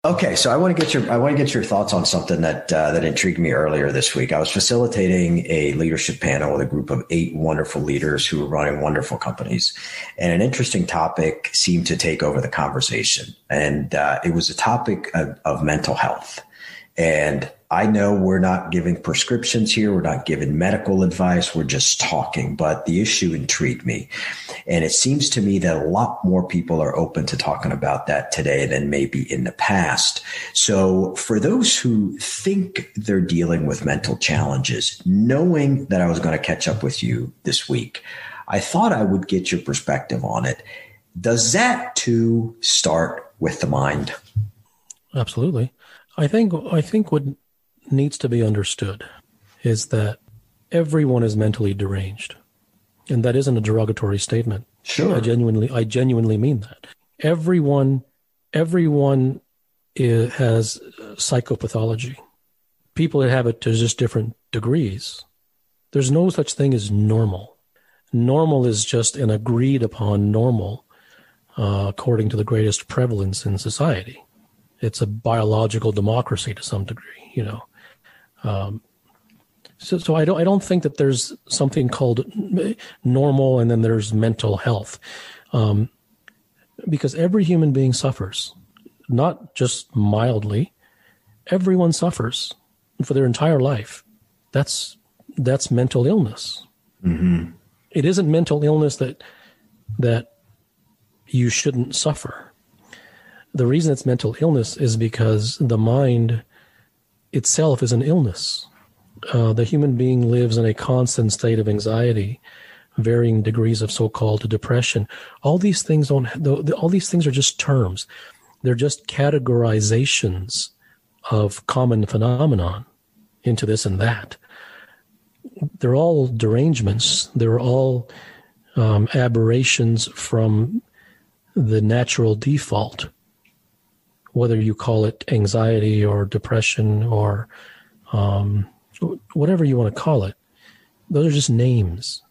Okay, so I want to get your thoughts on something that intrigued me earlier this week. I was facilitating a leadership panel with a group of 8 wonderful leaders who were running wonderful companies, and an interesting topic seemed to take over the conversation, and it was a topic of mental health. And I know we're not giving prescriptions here. We're not giving medical advice. We're just talking. But the issue intrigued me. And it seems to me that a lot more people are open to talking about that today than maybe in the past. So for those who think they're dealing with mental challenges, knowing that I was going to catch up with you this week, I thought I would get your perspective on it. Does that too start with the mind? Absolutely. I think what needs to be understood is that everyone is mentally deranged. And that isn't a derogatory statement. Sure. I genuinely mean that. Everyone has psychopathology. People that have it to just different degrees. There's no such thing as normal. Normal is just an agreed upon normal according to the greatest prevalence in society. It's a biological democracy to some degree, you know. So I don't think that there's something called normal and then there's mental health, because every human being suffers, not just mildly. Everyone suffers for their entire life. That's mental illness. Mm-hmm. It isn't mental illness that you shouldn't suffer. The reason it's mental illness is because the mind itself is an illness. The human being lives in a constant state of anxiety, varying degrees of so-called depression. All these things are just terms. They're just categorizations of common phenomenon into this and that. They're all derangements. They're all aberrations from the natural default, whether you call it anxiety or depression or whatever you want to call it. Those are just names.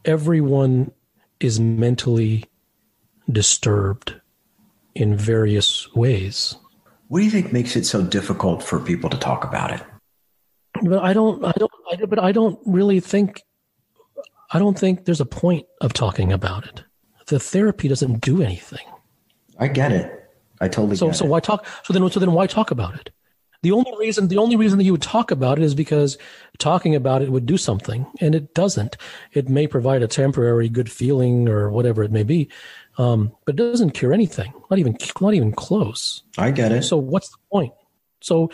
Everyone is mentally disturbed in various ways. What do you think makes it so difficult for people to talk about it? But I don't think there's a point of talking about it. The therapy doesn't do anything. I get it. I totally get it. So why talk? So then why talk about it? The only reason that you would talk about it is because talking about it would do something, and it doesn't. It may provide a temporary good feeling or whatever it may be, but it doesn't cure anything. Not even close. I get it. So what's the point? So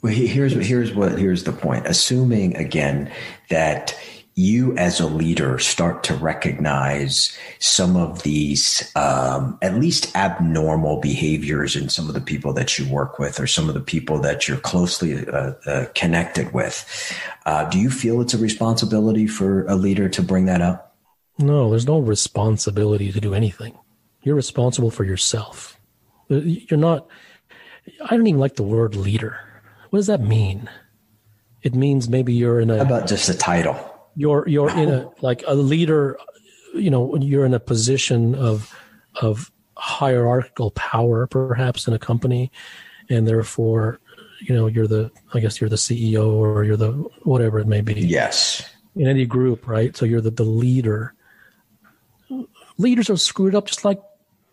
here's the point. Assuming again that you as a leader start to recognize some of these at least abnormal behaviors in some of the people that you work with or some of the people that you're closely connected with. Do you feel it's a responsibility for a leader to bring that up? No, there's no responsibility to do anything. You're responsible for yourself. You're not, I don't even like the word leader. What does that mean? It means maybe you're in a... How about just a title? You're in a leader, when you're in a position of hierarchical power, perhaps in a company, and therefore, you're the CEO or you're the whatever it may be. Yes. In any group, right? So you're the leader. Leaders are screwed up just like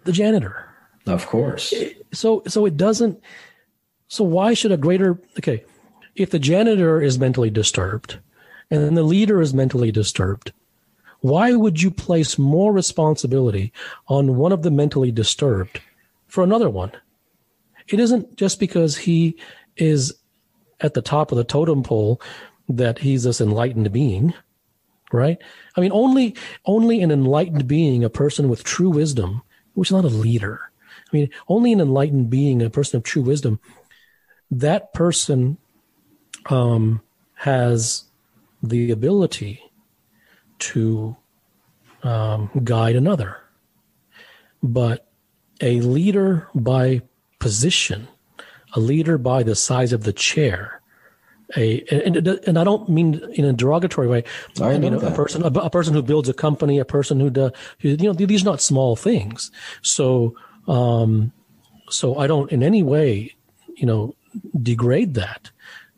the janitor. Of course. So it doesn't. So why should if the janitor is mentally disturbed, and then the leader is mentally disturbed, why would you place more responsibility on one of the mentally disturbed for another one? It isn't just because he is at the top of the totem pole that he's this enlightened being, right? I mean, only an enlightened being, a person with true wisdom, which is not a leader. I mean, only an enlightened being, a person of true wisdom, that person has the ability to guide another. But a leader by position, a leader by the size of the chair, and I don't mean in a derogatory way. I mean a person who builds a company, a person who does, these are not small things. So So I don't in any way, degrade that.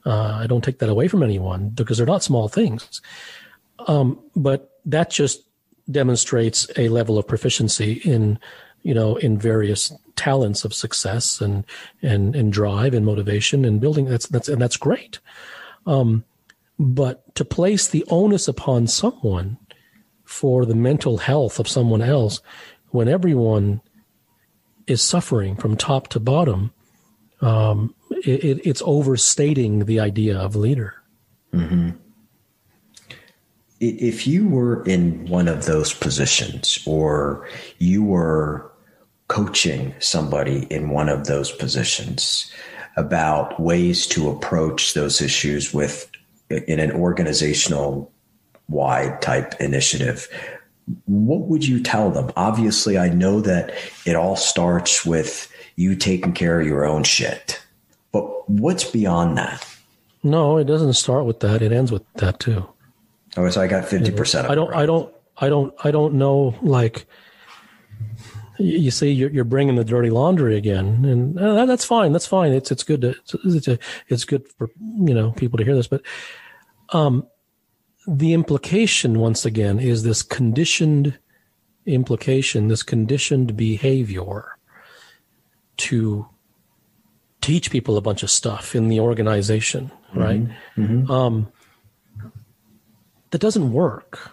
I don't take that away from anyone because they're not small things. But that just demonstrates a level of proficiency in various talents of success and drive and motivation and building. That's great. But to place the onus upon someone for the mental health of someone else when everyone is suffering from top to bottom, it's overstating the idea of leader. Mm-hmm. If you were in one of those positions, or you were coaching somebody in one of those positions about ways to approach those issues in an organizational wide type initiative, what would you tell them? Obviously, I know that it all starts with you taking care of your own shit, but what's beyond that? No, it doesn't start with that. It ends with that too. Oh, so I got 50% of it. I don't know. Like, you see, you're bringing the dirty laundry again, and that's fine. That's fine. It's good it's good for people to hear this. But the implication, once again, is this conditioned implication, this conditioned behavior to teach people a bunch of stuff in the organization, right? Mm-hmm. That doesn't work.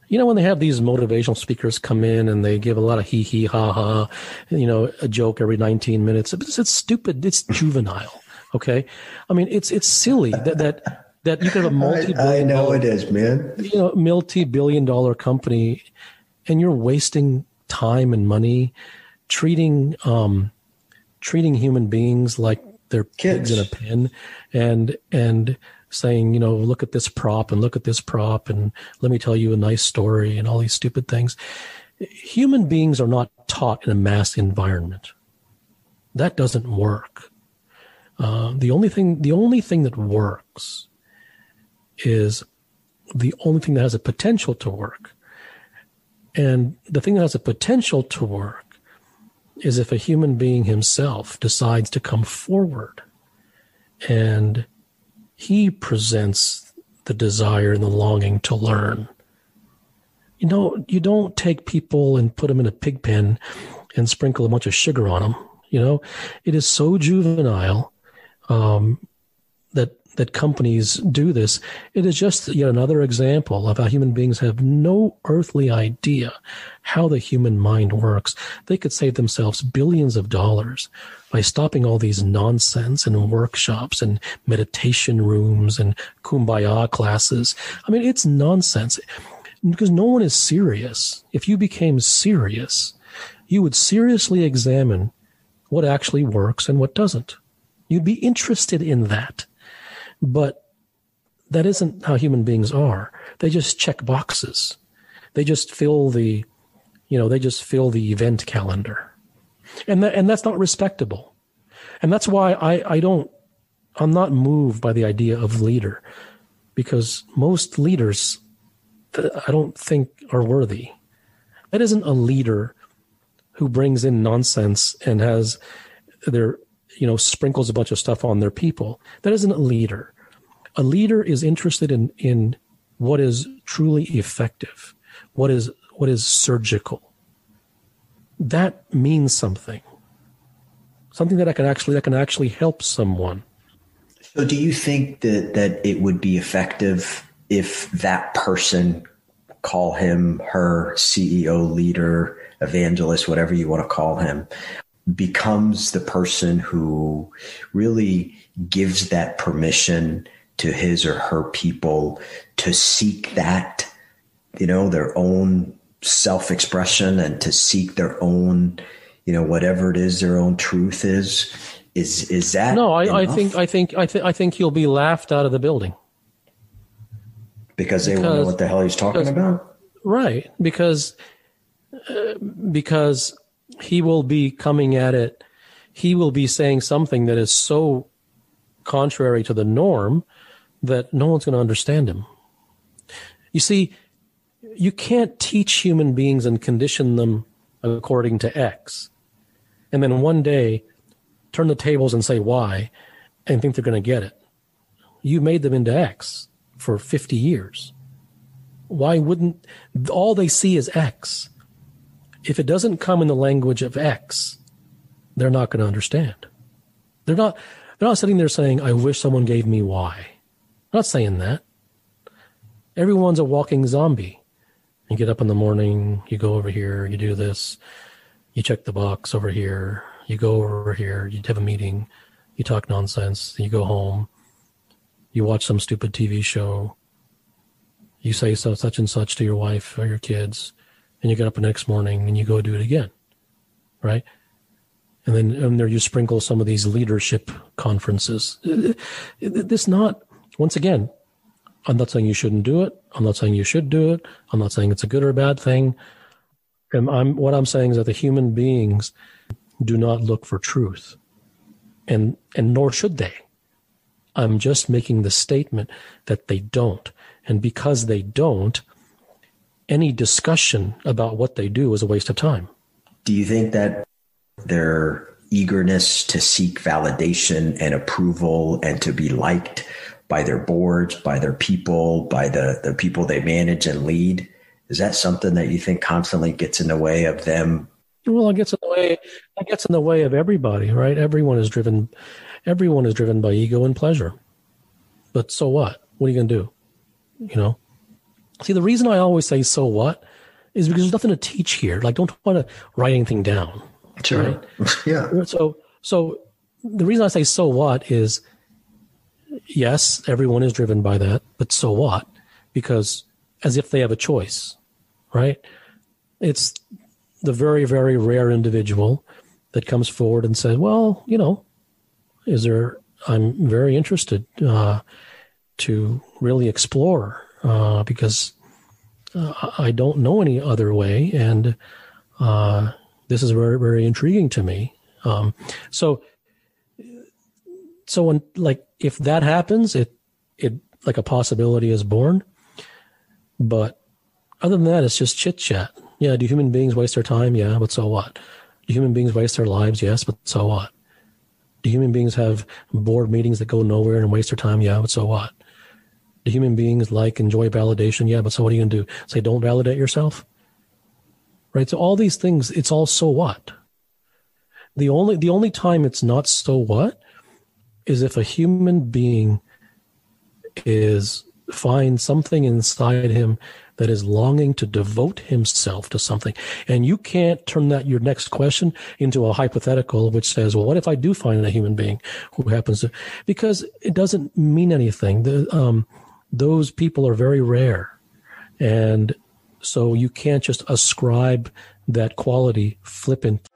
When they have these motivational speakers come in and they give a lot of hee hee ha ha, a joke every 19 minutes. It's stupid. It's juvenile. Okay. I mean, it's silly that you could have a multi-billion I know dollar, it is, man. multi-billion-dollar company, and you're wasting time and money treating human beings like they're pigs in a pen, and saying, look at this prop and look at this prop and let me tell you a nice story and all these stupid things. Human beings are not taught in a mass environment. That doesn't work. The only thing that works is the only thing that has a potential to work. And the thing that has a potential to work is if a human being himself decides to come forward and he presents the desire and the longing to learn. You don't take people and put them in a pig pen and sprinkle a bunch of sugar on them. It is so juvenile that companies do this. It is just yet another example of how human beings have no earthly idea how the human mind works. They could save themselves billions of dollars by stopping all these nonsense and workshops and meditation rooms and kumbaya classes. I mean, it's nonsense because no one is serious. If you became serious, you would seriously examine what actually works and what doesn't. You'd be interested in that. But that isn't how human beings are. They just check boxes. They just fill the event calendar. And that's not respectable. And that's why I'm not moved by the idea of leader, because most leaders I don't think are worthy. That isn't a leader who brings in nonsense and has sprinkles a bunch of stuff on their people. That isn't a leader. A leader is interested in what is truly effective, what is surgical. That means something that can actually help someone. So do you think that it would be effective if that person, call him, her, CEO, leader, evangelist, whatever you want to call him, becomes the person who really gives that permission to his or her people to seek that, their own self-expression and to seek their own, whatever it is, their own truth is that? No, I think he'll be laughed out of the building. Because they won't know what the hell he's talking about? Right. Because he will be coming at it. He will be saying something that is so contrary to the norm that no one's going to understand him. You see, you can't teach human beings and condition them according to X. and then one day turn the tables and say Y and think they're going to get it. You made them into X for 50 years. Why wouldn't all they see is X? If it doesn't come in the language of X, they're not going to understand. They're not sitting there saying, I wish someone gave me Y. I'm not saying that. Everyone's a walking zombie. You get up in the morning, you go over here, you do this, you check the box over here, you go over here, you have a meeting, you talk nonsense, you go home, you watch some stupid TV show, you say such and such to your wife or your kids, and you get up the next morning and you go do it again, right? And then there you sprinkle some of these leadership conferences. This not, once again, I'm not saying you shouldn't do it. I'm not saying you should do it. I'm not saying it's a good or a bad thing. And what I'm saying is that the human beings do not look for truth, and nor should they. I'm just making the statement that they don't. And because they don't, any discussion about what they do is a waste of time. Do you think that their eagerness to seek validation and approval and to be liked by their boards, by their people, by the people they manage and lead, is that something that you think constantly gets in the way of them? Well, it gets in the way of everybody, right? Everyone is driven by ego and pleasure. But so what? What are you going to do? You know? See, the reason I always say so what is because there's nothing to teach here. Like, don't want to write anything down. Sure. Right? Yeah. So the reason I say so what is, yes, everyone is driven by that, but so what? Because as if they have a choice, right? It's the very, very rare individual that comes forward and says, well, you know, I'm very interested to really explore because I don't know any other way, and this is very, very intriguing to me. So when, like, if that happens, it like a possibility is born. But other than that, it's just chit chat. Yeah. Do human beings waste their time? Yeah. But so what? Do human beings waste their lives? Yes. But so what? Do human beings have board meetings that go nowhere and waste their time? Yeah. But so what? Do human beings enjoy validation? Yeah. But so what are you going to do? Say, don't validate yourself? Right. So all these things, it's all so what? The only time it's not so what is if a human being finds something inside him that is longing to devote himself to something. And you can't turn your next question into a hypothetical, which says, well, what if I do find a human being who happens to, because it doesn't mean anything. Those people are very rare. And so you can't just ascribe that quality flippant.